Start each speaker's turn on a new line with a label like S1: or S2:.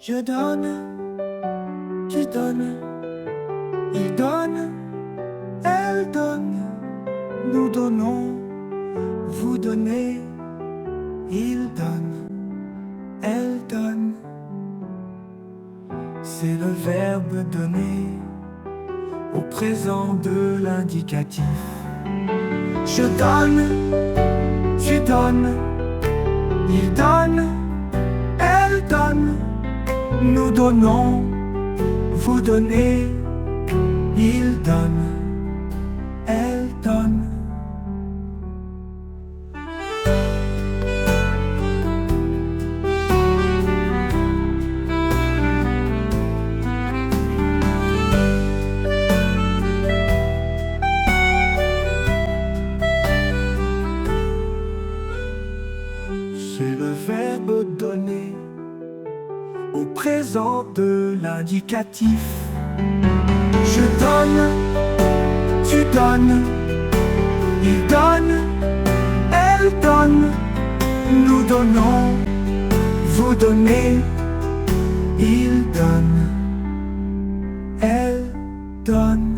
S1: Je donne, tu donnes, il donne, elle donne, nous donnons, vous donnez, il donne, elle donne. C'est le verbe donner au présent de l'indicatif. Je donne, tu donnes, il donne, elle donne, nous donnons, vous donnez, il donne, elle donne. C'est le verbe donner au présent de l'indicatif. Je donne, tu donnes, il donne, elle donne, nous donnons, vous donnez, il donne, elle donne.